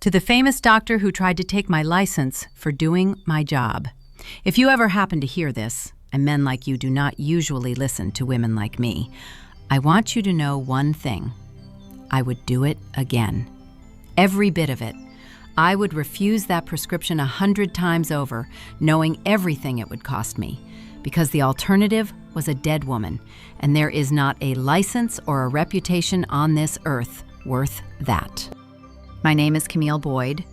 to the famous doctor who tried to take my license for doing my job. If you ever happen to hear this, and men like you do not usually listen to women like me, I want you to know one thing. I would do it again. Every bit of it. I would refuse that prescription 100 times over, knowing everything it would cost me, because the alternative was a dead woman, and there is not a license or a reputation on this earth worth that. My name is Camille Boyd.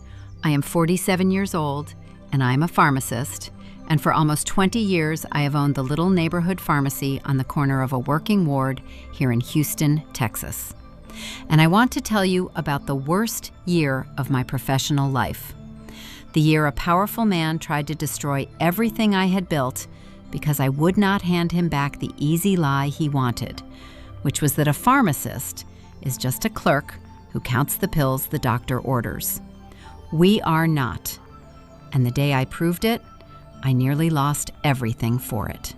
I am 47 years old, and I am a pharmacist, and for almost 20 years I have owned the little neighborhood pharmacy on the corner of a working ward here in Houston, Texas. And I want to tell you about the worst year of my professional life. The year a powerful man tried to destroy everything I had built because I would not hand him back the easy lie he wanted, which was that a pharmacist is just a clerk who counts the pills the doctor orders. We are not. And the day I proved it, I nearly lost everything for it.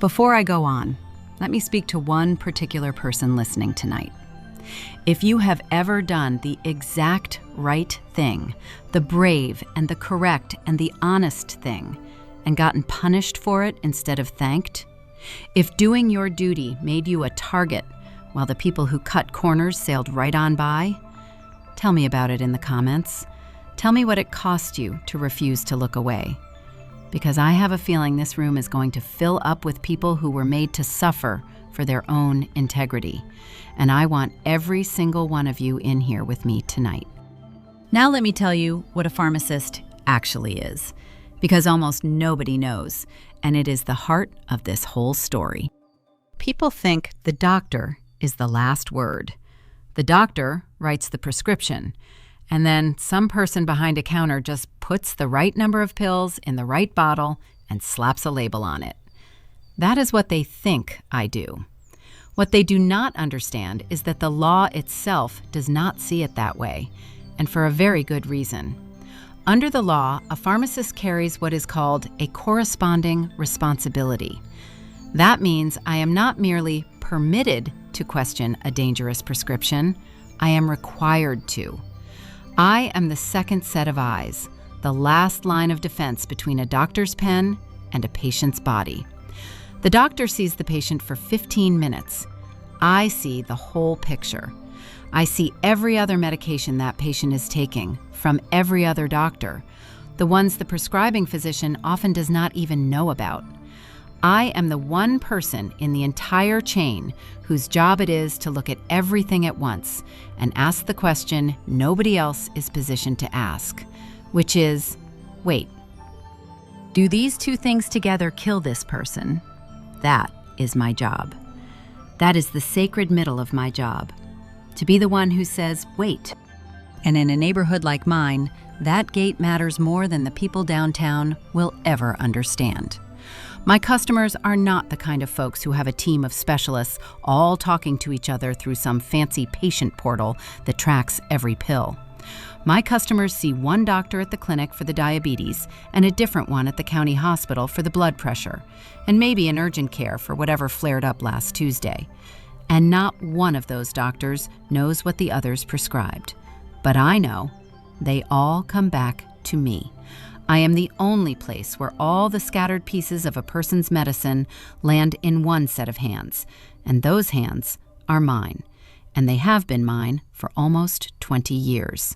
Before I go on, let me speak to one particular person listening tonight. If you have ever done the exact right thing, the brave and the correct and the honest thing, and gotten punished for it instead of thanked, if doing your duty made you a target while the people who cut corners sailed right on by, tell me about it in the comments. Tell me what it cost you to refuse to look away. Because I have a feeling this room is going to fill up with people who were made to suffer for their own integrity. And I want every single one of you in here with me tonight. Now let me tell you what a pharmacist actually is, because almost nobody knows, and it is the heart of this whole story. People think the doctor is the last word. The doctor writes the prescription, and then some person behind a counter just puts the right number of pills in the right bottle and slaps a label on it. That is what they think I do. What they do not understand is that the law itself does not see it that way, and for a very good reason. Under the law, a pharmacist carries what is called a corresponding responsibility. That means I am not merely permitted to question a dangerous prescription, I am required to. I am the second set of eyes, the last line of defense between a doctor's pen and a patient's body. The doctor sees the patient for 15 minutes. I see the whole picture. I see every other medication that patient is taking from every other doctor, the ones the prescribing physician often does not even know about. I am the one person in the entire chain whose job it is to look at everything at once and ask the question nobody else is positioned to ask, which is, wait, do these two things together kill this person? That is my job. That is the sacred middle of my job, to be the one who says, wait. And in a neighborhood like mine, that gate matters more than the people downtown will ever understand. My customers are not the kind of folks who have a team of specialists all talking to each other through some fancy patient portal that tracks every pill. My customers see one doctor at the clinic for the diabetes and a different one at the county hospital for the blood pressure, and maybe an urgent care for whatever flared up last Tuesday. And not one of those doctors knows what the others prescribed. But I know. They all come back to me. I am the only place where all the scattered pieces of a person's medicine land in one set of hands, and those hands are mine, and they have been mine for almost 20 years.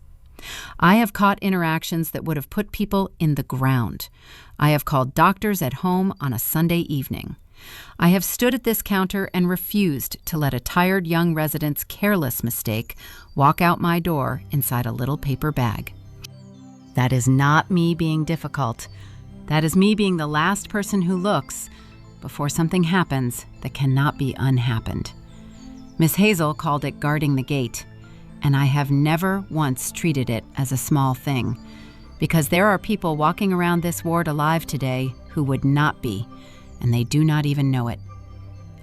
I have caught interactions that would have put people in the ground. I have called doctors at home on a Sunday evening. I have stood at this counter and refused to let a tired young resident's careless mistake walk out my door inside a little paper bag. That is not me being difficult. That is me being the last person who looks before something happens that cannot be unhappened. Miss Hazel called it guarding the gate, and I have never once treated it as a small thing, because there are people walking around this ward alive today who would not be, and they do not even know it.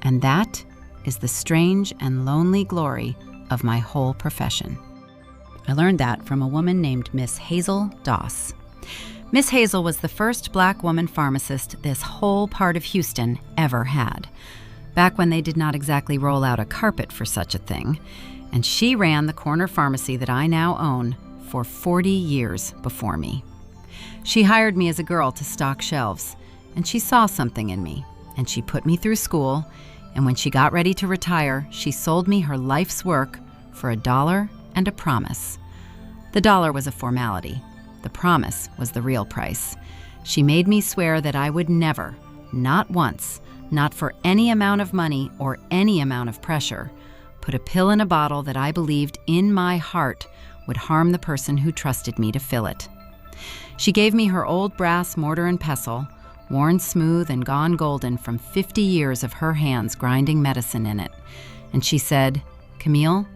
And that is the strange and lonely glory of my whole profession. I learned that from a woman named Miss Hazel Doss. Miss Hazel was the first Black woman pharmacist this whole part of Houston ever had, back when they did not exactly roll out a carpet for such a thing, and she ran the corner pharmacy that I now own for 40 years before me. She hired me as a girl to stock shelves, and she saw something in me, and she put me through school, and when she got ready to retire, she sold me her life's work for $1 and a promise. The dollar was a formality. The promise was the real price. She made me swear that I would never, not once, not for any amount of money or any amount of pressure, put a pill in a bottle that I believed in my heart would harm the person who trusted me to fill it. She gave me her old brass mortar and pestle, worn smooth and gone golden from 50 years of her hands grinding medicine in it. And she said, "Camille,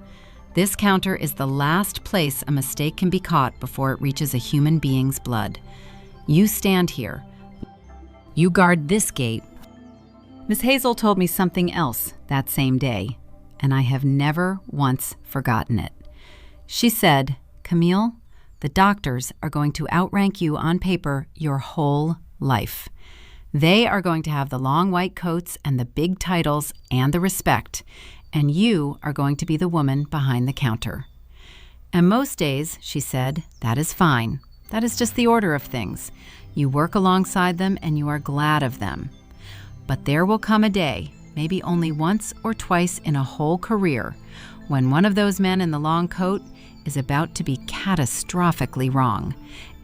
this counter is the last place a mistake can be caught before it reaches a human being's blood. You stand here. You guard this gate." Miss Hazel told me something else that same day, and I have never once forgotten it. She said, "Camille, the doctors are going to outrank you on paper your whole life. They are going to have the long white coats and the big titles and the respect, and you are going to be the woman behind the counter. And most days," she said, "that is fine. That is just the order of things. You work alongside them and you are glad of them. But there will come a day, maybe only once or twice in a whole career, when one of those men in the long coat is about to be catastrophically wrong,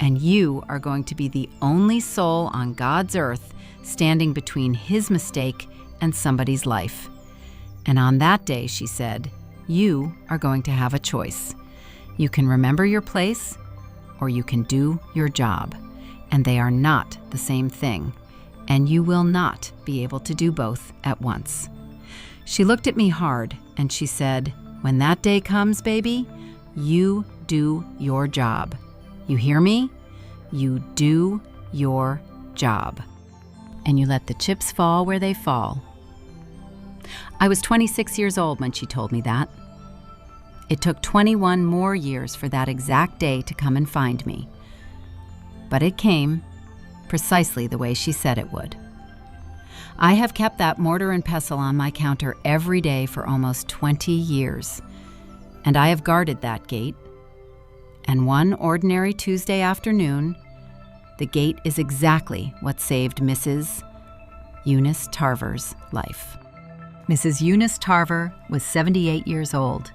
and you are going to be the only soul on God's earth standing between his mistake and somebody's life. And on that day," she said, "you are going to have a choice. You can remember your place, or you can do your job, and they are not the same thing, and you will not be able to do both at once." She looked at me hard, and she said, "When that day comes, baby, you do your job. You hear me? You do your job. And you let the chips fall where they fall." I was 26 years old when she told me that. It took 21 more years for that exact day to come and find me. But it came precisely the way she said it would. I have kept that mortar and pestle on my counter every day for almost 20 years. And I have guarded that gate. And one ordinary Tuesday afternoon, the gate is exactly what saved Mrs. Eunice Tarver's life. Mrs. Eunice Tarver was 78 years old,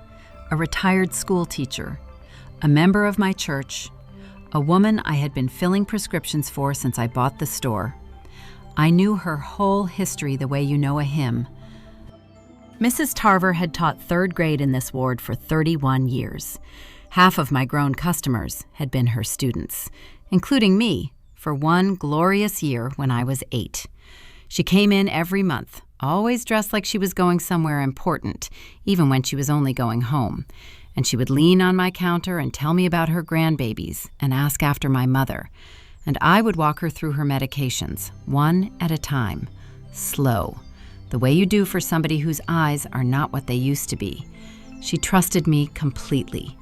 a retired school teacher, a member of my church, a woman I had been filling prescriptions for since I bought the store. I knew her whole history the way you know a hymn. Mrs. Tarver had taught third grade in this ward for 31 years. Half of my grown customers had been her students, including me, for one glorious year when I was 8. She came in every month, always dressed like she was going somewhere important, even when she was only going home. And she would lean on my counter and tell me about her grandbabies and ask after my mother. And I would walk her through her medications, one at a time, slow, the way you do for somebody whose eyes are not what they used to be. She trusted me completely.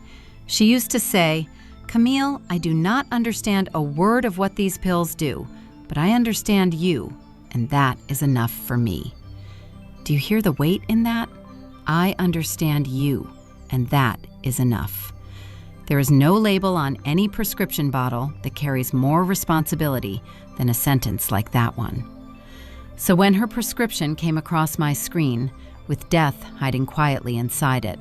She used to say, "Camille, I do not understand a word of what these pills do, but I understand you, and that is enough for me." Do you hear the weight in that? I understand you, and that is enough. There is no label on any prescription bottle that carries more responsibility than a sentence like that one. So when her prescription came across my screen, with death hiding quietly inside it,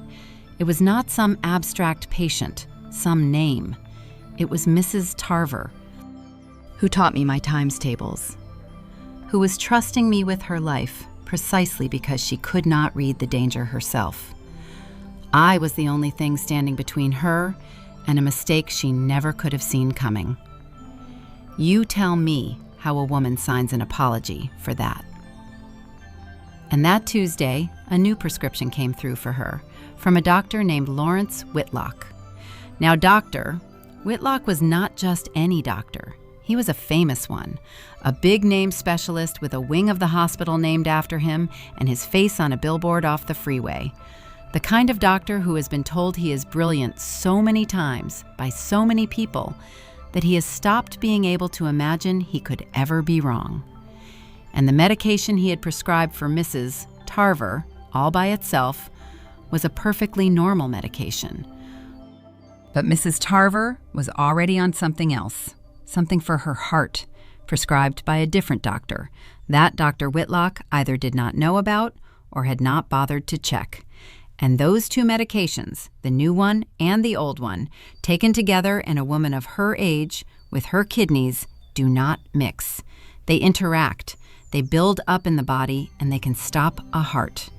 it was not some abstract patient, some name. It was Mrs. Tarver, who taught me my times tables, who was trusting me with her life precisely because she could not read the danger herself. I was the only thing standing between her and a mistake she never could have seen coming. You tell me how a woman signs an apology for that. And that Tuesday, a new prescription came through for her from a doctor named Lawrence Whitlock. Now, Dr. Whitlock was not just any doctor. He was a famous one, a big-name specialist with a wing of the hospital named after him and his face on a billboard off the freeway. The kind of doctor who has been told he is brilliant so many times by so many people that he has stopped being able to imagine he could ever be wrong. And the medication he had prescribed for Mrs. Tarver, all by itself, was a perfectly normal medication. But Mrs. Tarver was already on something else, something for her heart, prescribed by a different doctor. That Dr. Whitlock either did not know about or had not bothered to check. And those two medications, the new one and the old one, taken together in a woman of her age with her kidneys, do not mix. They interact, they build up in the body, and they can stop a heart.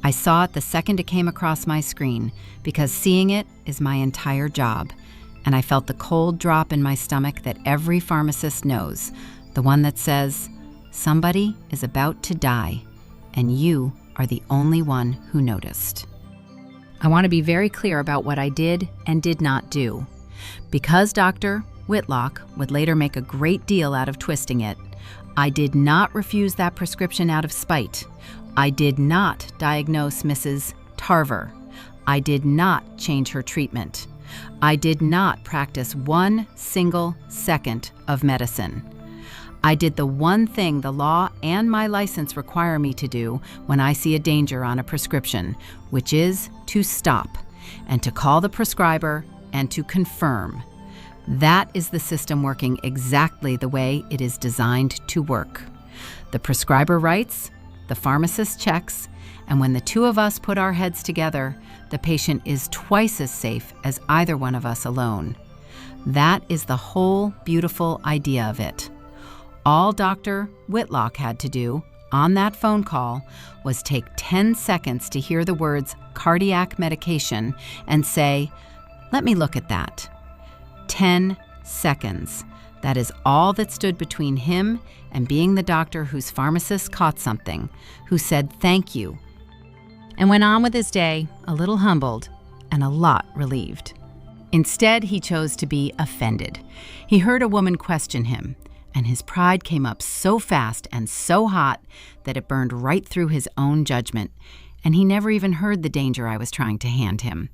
I saw it the second it came across my screen, because seeing it is my entire job. And I felt the cold drop in my stomach that every pharmacist knows, the one that says, somebody is about to die, and you are the only one who noticed. I want to be very clear about what I did and did not do. Because Dr. Whitlock would later make a great deal out of twisting it, I did not refuse that prescription out of spite. I did not diagnose Mrs. Tarver. I did not change her treatment. I did not practice one single second of medicine. I did the one thing the law and my license require me to do when I see a danger on a prescription, which is to stop and to call the prescriber and to confirm. That is the system working exactly the way it is designed to work. The prescriber writes, the pharmacist checks, and when the two of us put our heads together, the patient is twice as safe as either one of us alone. That is the whole beautiful idea of it. All Dr. Whitlock had to do on that phone call was take 10 seconds to hear the words cardiac medication and say, "Let me look at that." 10 seconds. That is all that stood between him and being the doctor whose pharmacist caught something, who said thank you, and went on with his day, a little humbled and a lot relieved. Instead, he chose to be offended. He heard a woman question him, and his pride came up so fast and so hot that it burned right through his own judgment, and he never even heard the danger I was trying to hand him.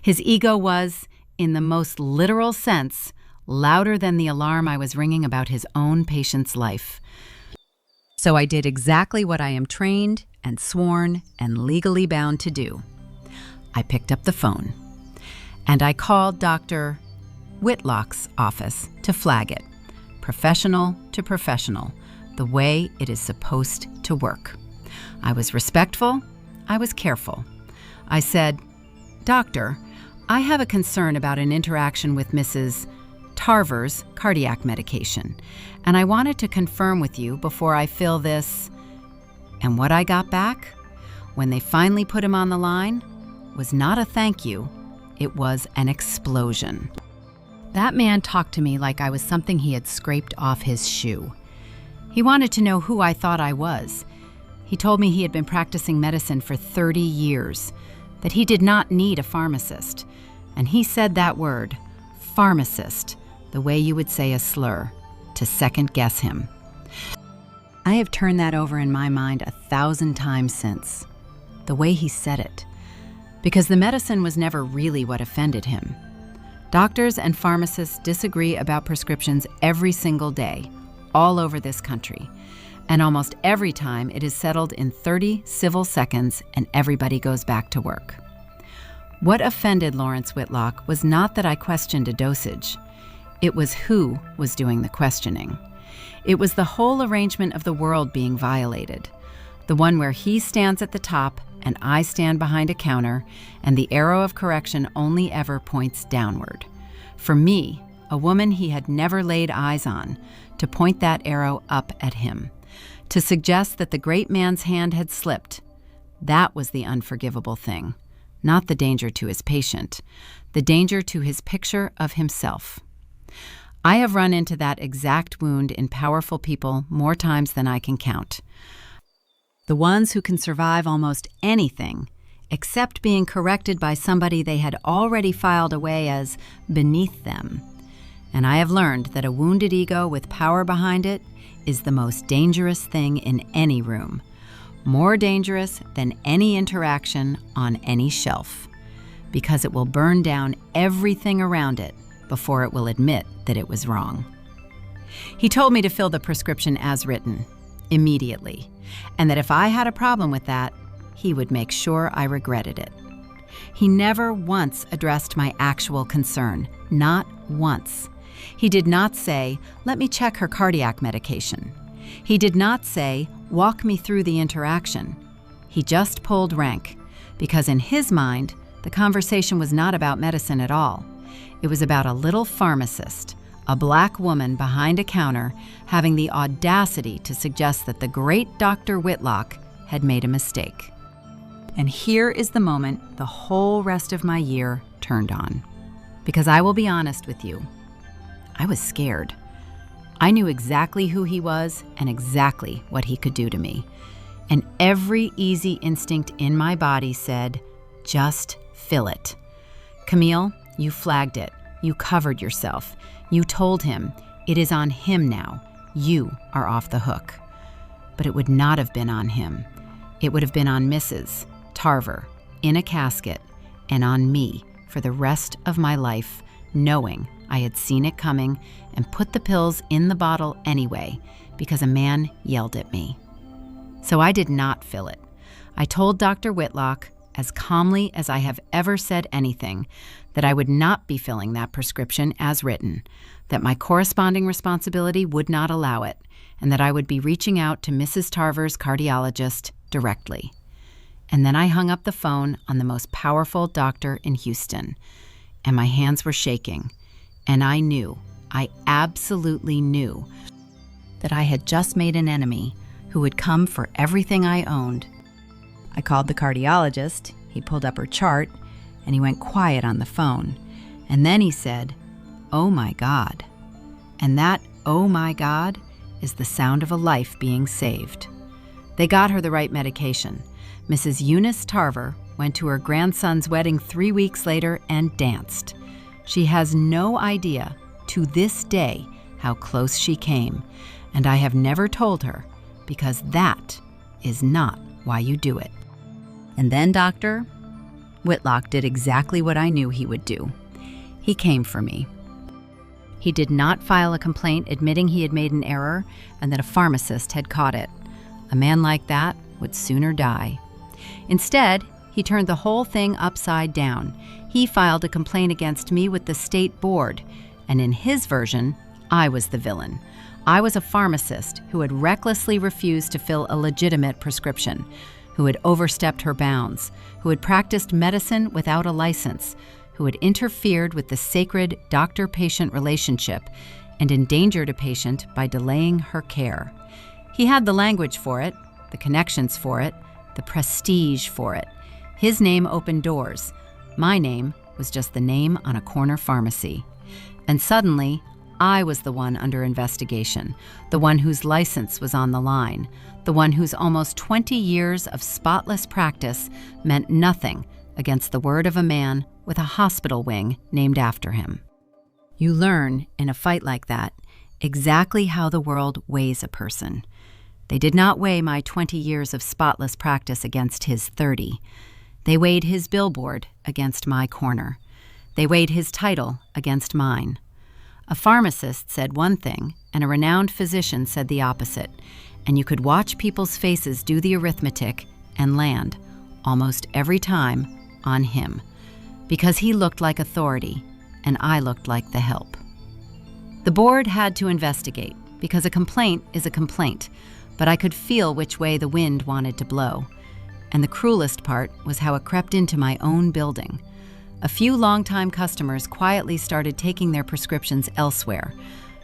His ego was, in the most literal sense, louder than the alarm I was ringing about his own patient's life. So I did exactly what I am trained and sworn and legally bound to do. I picked up the phone, and I called Dr. Whitlock's office to flag it, professional to professional, the way it is supposed to work. I was respectful, I was careful. I said, "Doctor, I have a concern about an interaction with Mrs. Tarver's cardiac medication, and I wanted to confirm with you before I fill this." And what I got back, when they finally put him on the line, was not a thank you, it was an explosion. That man talked to me like I was something he had scraped off his shoe. He wanted to know who I thought I was. He told me he had been practicing medicine for 30 years, that he did not need a pharmacist. And he said that word, pharmacist, the way you would say a slur, to second-guess him. I have turned that over in my mind 1,000 times since, the way he said it, because the medicine was never really what offended him. Doctors and pharmacists disagree about prescriptions every single day, all over this country, and almost every time it is settled in 30 civil seconds and everybody goes back to work. What offended Lawrence Whitlock was not that I questioned a dosage. It was who was doing the questioning. It was the whole arrangement of the world being violated. The one where he stands at the top and I stand behind a counter, and the arrow of correction only ever points downward. For me, a woman he had never laid eyes on, to point that arrow up at him, to suggest that the great man's hand had slipped, that was the unforgivable thing. Not the danger to his patient, the danger to his picture of himself. I have run into that exact wound in powerful people more times than I can count. The ones who can survive almost anything, except being corrected by somebody they had already filed away as beneath them. And I have learned that a wounded ego with power behind it is the most dangerous thing in any room. More dangerous than any interaction on any shelf, because it will burn down everything around it before it will admit that it was wrong. He told me to fill the prescription as written, immediately, and that if I had a problem with that, he would make sure I regretted it. He never once addressed my actual concern, not once. He did not say, "Let me check her cardiac medication." He did not say, "Walk me through the interaction." He just pulled rank, because in his mind, the conversation was not about medicine at all. It was about a little pharmacist, a black woman behind a counter, having the audacity to suggest that the great Dr. Whitlock had made a mistake. And here is the moment the whole rest of my year turned on. Because I will be honest with you, I was scared. I knew exactly who he was and exactly what he could do to me. And every easy instinct in my body said, just fill it. Camille, you flagged it. You covered yourself. You told him, it is on him now. You are off the hook. But it would not have been on him. It would have been on Mrs. Tarver, in a casket, and on me for the rest of my life, knowing I had seen it coming and put the pills in the bottle anyway because a man yelled at me. So I did not fill it. I told Dr. Whitlock, as calmly as I have ever said anything, that I would not be filling that prescription as written, that my corresponding responsibility would not allow it, and that I would be reaching out to Mrs. Tarver's cardiologist directly. And then I hung up the phone on the most powerful doctor in Houston, and my hands were shaking, and I absolutely knew, that I had just made an enemy who would come for everything I owned. I called the cardiologist, he pulled up her chart, and he went quiet on the phone. And then he said, "Oh my God." And that, "Oh my God," is the sound of a life being saved. They got her the right medication. Mrs. Eunice Tarver went to her grandson's wedding 3 weeks later and danced. She has no idea, to this day, how close she came, and I have never told her, because that is not why you do it. And then Dr. Whitlock did exactly what I knew he would do. He came for me. He did not file a complaint admitting he had made an error and that a pharmacist had caught it. A man like that would sooner die. Instead, he turned the whole thing upside down. He filed a complaint against me with the state board, and in his version, I was the villain. I was a pharmacist who had recklessly refused to fill a legitimate prescription, who had overstepped her bounds, who had practiced medicine without a license, who had interfered with the sacred doctor-patient relationship and endangered a patient by delaying her care. He had the language for it, the connections for it, the prestige for it. His name opened doors. My name was just the name on a corner pharmacy. And suddenly, I was the one under investigation, the one whose license was on the line, the one whose almost 20 years of spotless practice meant nothing against the word of a man with a hospital wing named after him. You learn, in a fight like that, exactly how the world weighs a person. They did not weigh my 20 years of spotless practice against his 30. They weighed his billboard against my corner. They weighed his title against mine. A pharmacist said one thing, and a renowned physician said the opposite, and you could watch people's faces do the arithmetic and land, almost every time, on him, because he looked like authority, and I looked like the help. The board had to investigate, because a complaint is a complaint, but I could feel which way the wind wanted to blow. And the cruelest part was how it crept into my own building. A few longtime customers quietly started taking their prescriptions elsewhere,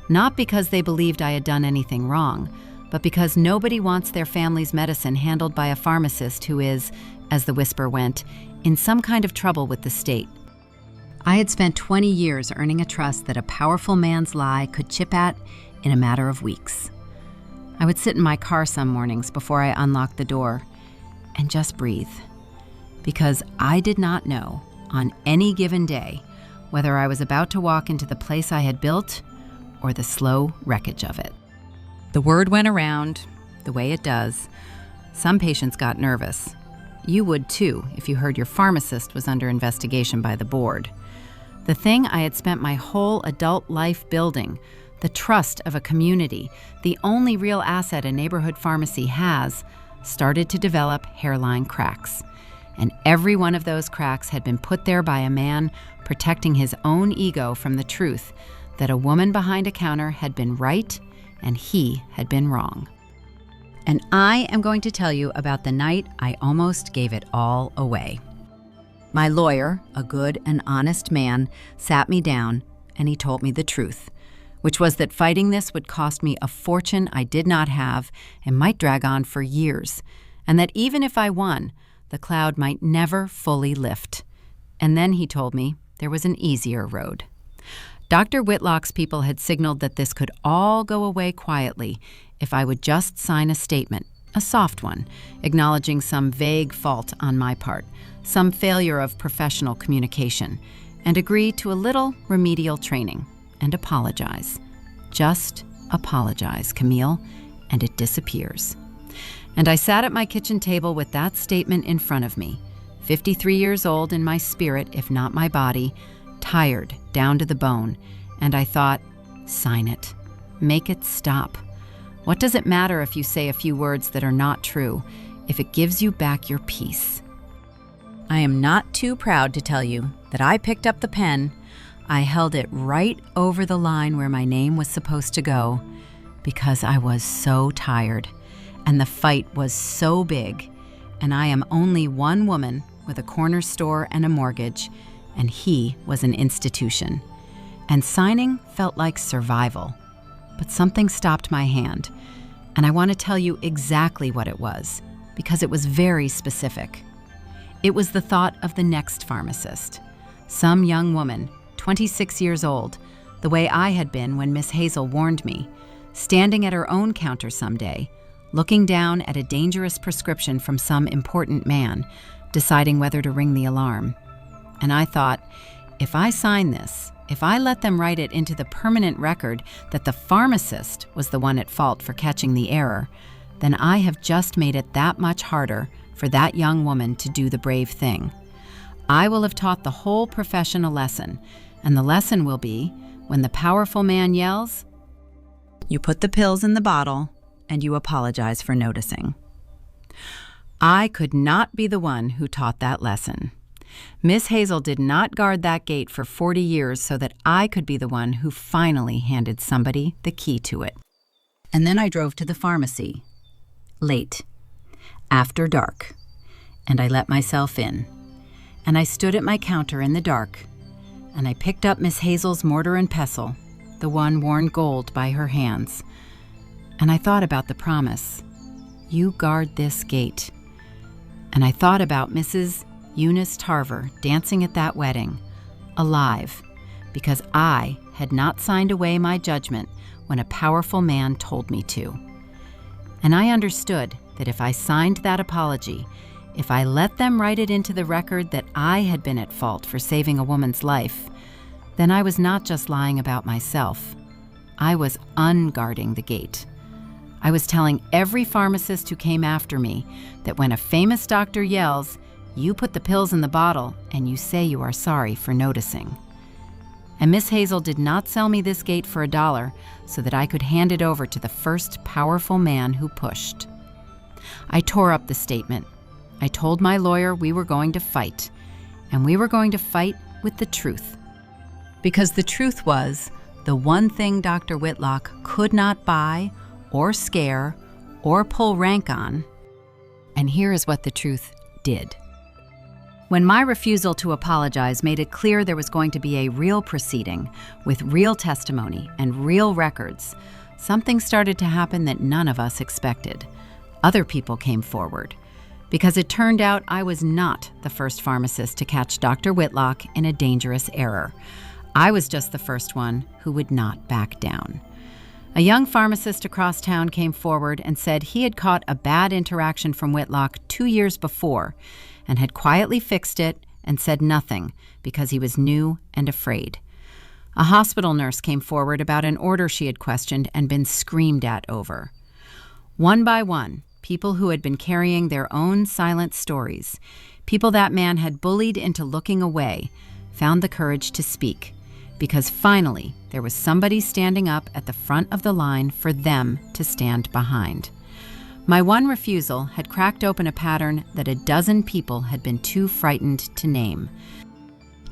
not because they believed I had done anything wrong, but because nobody wants their family's medicine handled by a pharmacist who is, as the whisper went, in some kind of trouble with the state. I had spent 20 years earning a trust that a powerful man's lie could chip at in a matter of weeks. I would sit in my car some mornings before I unlocked the door and just breathe, because I did not know on any given day whether I was about to walk into the place I had built or the slow wreckage of it. The word went around, the way it does. Some patients got nervous. You would too if you heard your pharmacist was under investigation by the board. The thing I had spent my whole adult life building, the trust of a community, the only real asset a neighborhood pharmacy has, started to develop hairline cracks. and every one of those cracks had been put there by a man protecting his own ego from the truth that a woman behind a counter had been right and he had been wrong. And I am going to tell you about the night I almost gave it all away. My lawyer, a good and honest man, sat me down and he told me the truth, which was that fighting this would cost me a fortune I did not have and might drag on for years, and that even if I won, the cloud might never fully lift. And then he told me there was an easier road. Dr. Whitlock's people had signaled that this could all go away quietly if I would just sign a statement, a soft one, acknowledging some vague fault on my part, some failure of professional communication, and agree to a little remedial training and apologize. Just apologize, Camille, and it disappears. And I sat at my kitchen table with that statement in front of me, 53 years old in my spirit, if not my body, tired down to the bone, and I thought, sign it. Make it stop. What does it matter if you say a few words that are not true, if it gives you back your peace? I am not too proud to tell you that I picked up the pen, I held it right over the line where my name was supposed to go, because I was so tired, and the fight was so big, and I am only one woman with a corner store and a mortgage, and he was an institution. And signing felt like survival. But something stopped my hand, and I want to tell you exactly what it was, because it was very specific. It was the thought of the next pharmacist, some young woman, 26 years old, the way I had been when Miss Hazel warned me, standing at her own counter someday, looking down at a dangerous prescription from some important man, deciding whether to ring the alarm. And I thought, if I sign this, if I let them write it into the permanent record that the pharmacist was the one at fault for catching the error, then I have just made it that much harder for that young woman to do the brave thing. I will have taught the whole profession a lesson, and the lesson will be, when the powerful man yells, you put the pills in the bottle and you apologize for noticing. I could not be the one who taught that lesson. Miss Hazel did not guard that gate for 40 years so that I could be the one who finally handed somebody the key to it. And then I drove to the pharmacy. Late. After dark. And I let myself in. And I stood at my counter in the dark. And I picked up Miss Hazel's mortar and pestle, the one worn gold by her hands. And I thought about the promise. You guard this gate. And I thought about Mrs. Eunice Tarver dancing at that wedding, alive, because I had not signed away my judgment when a powerful man told me to. And I understood that if I signed that apology, if I let them write it into the record that I had been at fault for saving a woman's life, then I was not just lying about myself. I was unguarding the gate. I was telling every pharmacist who came after me that when a famous doctor yells, you put the pills in the bottle and you say you are sorry for noticing. And Miss Hazel did not sell me this gate for $1 so that I could hand it over to the first powerful man who pushed. I tore up the statement. I told my lawyer we were going to fight, and we were going to fight with the truth. Because the truth was, the one thing Dr. Whitlock could not buy or scare or pull rank on, and here is what the truth did. When my refusal to apologize made it clear there was going to be a real proceeding with real testimony and real records, something started to happen that none of us expected. Other people came forward, because it turned out I was not the first pharmacist to catch Dr. Whitlock in a dangerous error. I was just the first one who would not back down. A young pharmacist across town came forward and said he had caught a bad interaction from Whitlock 2 years before and had quietly fixed it and said nothing because he was new and afraid. A hospital nurse came forward about an order she had questioned and been screamed at over. One by one, people who had been carrying their own silent stories, people that man had bullied into looking away, found the courage to speak, because finally there was somebody standing up at the front of the line for them to stand behind. My one refusal had cracked open a pattern that a dozen people had been too frightened to name.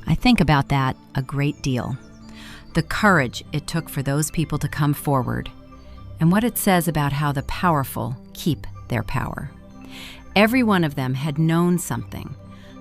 I think about that a great deal. The courage it took for those people to come forward, and what it says about how the powerful keep their power. Every one of them had known something.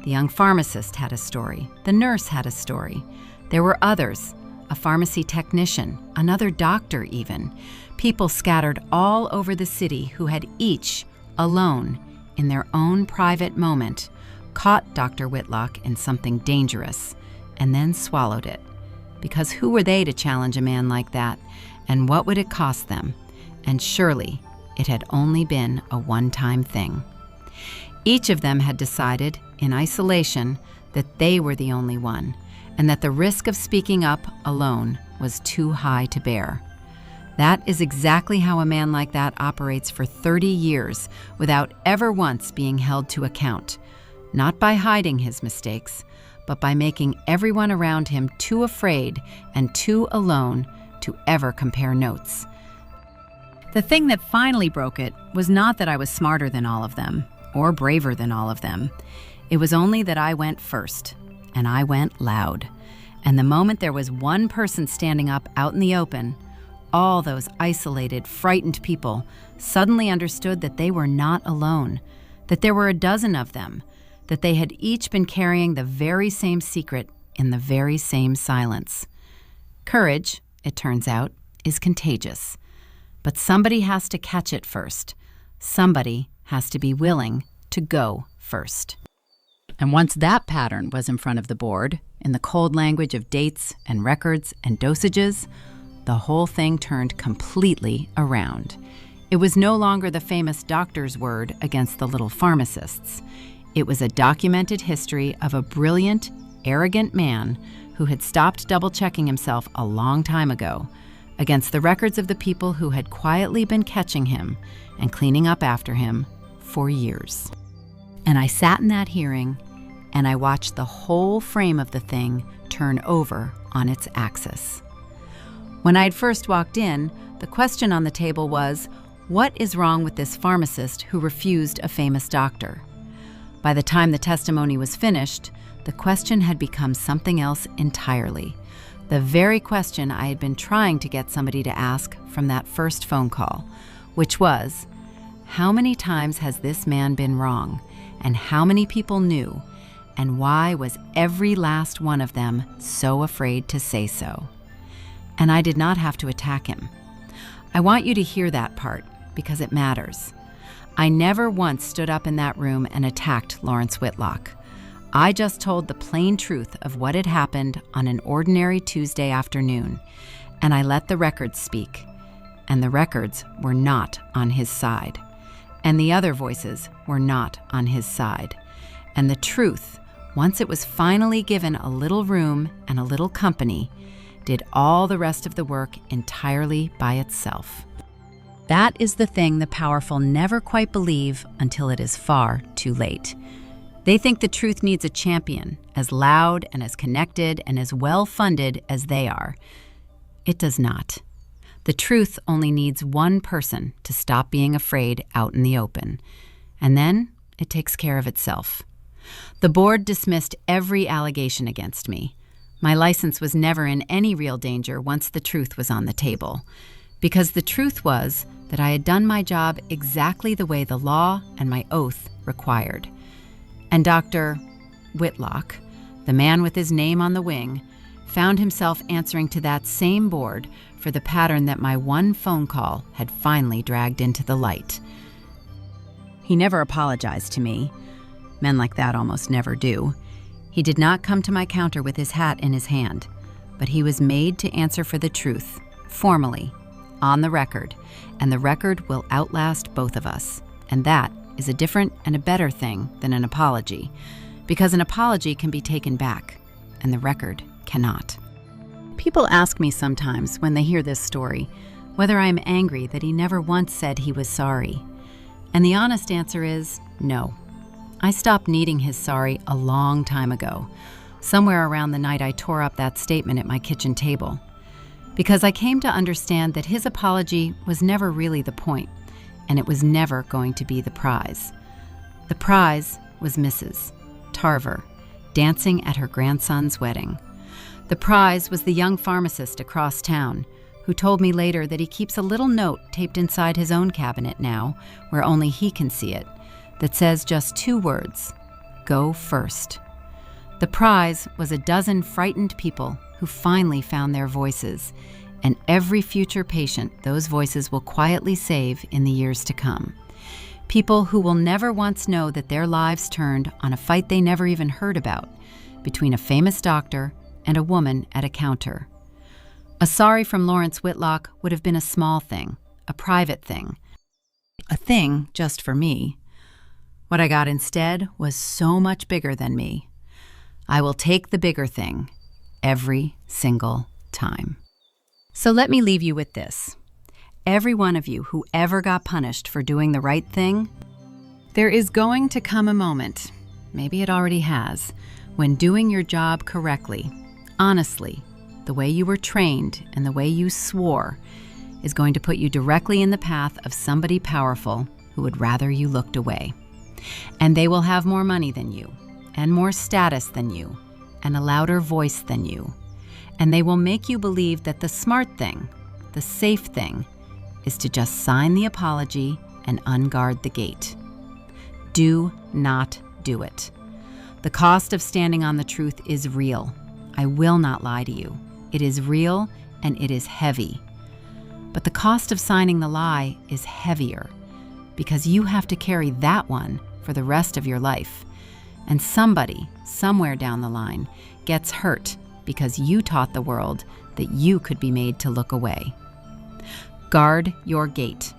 The young pharmacist had a story. The nurse had a story. There were others, a pharmacy technician, another doctor even, people scattered all over the city who had each, alone, in their own private moment, caught Dr. Whitlock in something dangerous and then swallowed it. Because who were they to challenge a man like that, and what would it cost them? And surely it had only been a one-time thing. Each of them had decided, in isolation, that they were the only one, and that the risk of speaking up alone was too high to bear. That is exactly how a man like that operates for 30 years without ever once being held to account, not by hiding his mistakes, but by making everyone around him too afraid and too alone to ever compare notes. The thing that finally broke it was not that I was smarter than all of them, or braver than all of them. It was only that I went first, and I went loud. And the moment there was one person standing up out in the open, all those isolated, frightened people suddenly understood that they were not alone, that there were a dozen of them, that they had each been carrying the very same secret in the very same silence. Courage, it turns out, is contagious. But somebody has to catch it first. Somebody has to be willing to go first. And once that pattern was in front of the board, in the cold language of dates and records and dosages, the whole thing turned completely around. It was no longer the famous doctor's word against the little pharmacists. It was a documented history of a brilliant, arrogant man who had stopped double-checking himself a long time ago against the records of the people who had quietly been catching him and cleaning up after him for years. And I sat in that hearing, and I watched the whole frame of the thing turn over on its axis. When I had first walked in, the question on the table was, what is wrong with this pharmacist who refused a famous doctor? By the time the testimony was finished, the question had become something else entirely. The very question I had been trying to get somebody to ask from that first phone call, which was, how many times has this man been wrong, and how many people knew, and why was every last one of them so afraid to say so? And I did not have to attack him. I want you to hear that part, because it matters. I never once stood up in that room and attacked Lawrence Whitlock. I just told the plain truth of what had happened on an ordinary Tuesday afternoon, and I let the records speak. And the records were not on his side. And the other voices were not on his side. And the truth, once it was finally given a little room and a little company, did all the rest of the work entirely by itself. That is the thing the powerful never quite believe until it is far too late. They think the truth needs a champion, as loud and as connected and as well-funded as they are. It does not. The truth only needs one person to stop being afraid out in the open, and then it takes care of itself. The board dismissed every allegation against me. My license was never in any real danger once the truth was on the table, because the truth was that I had done my job exactly the way the law and my oath required. And Dr. Whitlock, the man with his name on the wing, found himself answering to that same board for the pattern that my one phone call had finally dragged into the light. He never apologized to me. Men like that almost never do. He did not come to my counter with his hat in his hand, but he was made to answer for the truth, formally, on the record, and the record will outlast both of us. And that is a different and a better thing than an apology, because an apology can be taken back, and the record cannot. People ask me sometimes when they hear this story whether I am angry that he never once said he was sorry. And the honest answer is no. I stopped needing his sorry a long time ago, somewhere around the night I tore up that statement at my kitchen table. Because I came to understand that his apology was never really the point. and it was never going to be the prize. The prize was Mrs. Tarver, dancing at her grandson's wedding. The prize was the young pharmacist across town, who told me later that he keeps a little note taped inside his own cabinet now, where only he can see it, that says just 2 words: go first. The prize was a dozen frightened people who finally found their voices, and every future patient those voices will quietly save in the years to come. People who will never once know that their lives turned on a fight they never even heard about between a famous doctor and a woman at a counter. A sorry from Lawrence Whitlock would have been a small thing, a private thing, a thing just for me. What I got instead was so much bigger than me. I will take the bigger thing every single time. So let me leave you with this. Every one of you who ever got punished for doing the right thing, there is going to come a moment, maybe it already has, when doing your job correctly, honestly, the way you were trained and the way you swore, is going to put you directly in the path of somebody powerful who would rather you looked away. And they will have more money than you, and more status than you, and a louder voice than you. And they will make you believe that the smart thing, the safe thing, is to just sign the apology and unguard the gate. Do not do it. The cost of standing on the truth is real. I will not lie to you. It is real and it is heavy. But the cost of signing the lie is heavier, because you have to carry that one for the rest of your life. And somebody, somewhere down the line, gets hurt because you taught the world that you could be made to look away. Guard your gate,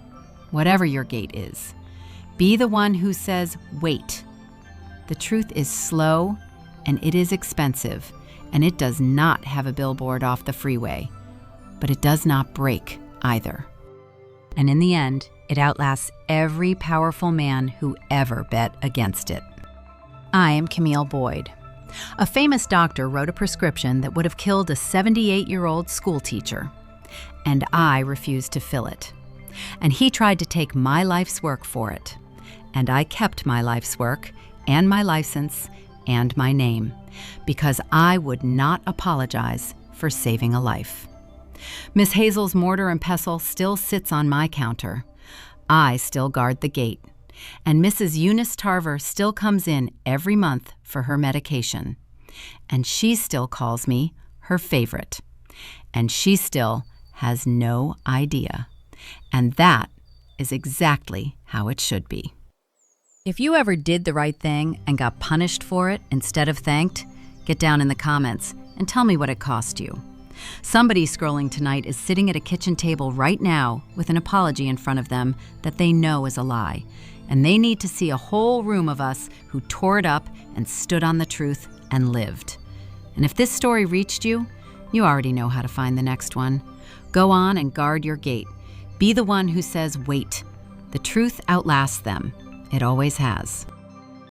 whatever your gate is. Be the one who says, wait. The truth is slow and it is expensive, and it does not have a billboard off the freeway, but it does not break either. And in the end, it outlasts every powerful man who ever bet against it. I am Camille Boyd. A famous doctor wrote a prescription that would have killed a 78-year-old schoolteacher, and I refused to fill it. And he tried to take my life's work for it, and I kept my life's work and my license and my name, because I would not apologize for saving a life. Miss Hazel's mortar and pestle still sits on my counter. I still guard the gate. And Mrs. Eunice Tarver still comes in every month for her medication. And she still calls me her favorite. And she still has no idea. And that is exactly how it should be. If you ever did the right thing and got punished for it instead of thanked, get down in the comments and tell me what it cost you. Somebody scrolling tonight is sitting at a kitchen table right now with an apology in front of them that they know is a lie. And they need to see a whole room of us who tore it up and stood on the truth and lived. And if this story reached you, you already know how to find the next one. Go on and guard your gate. Be the one who says, wait. The truth outlasts them. It always has.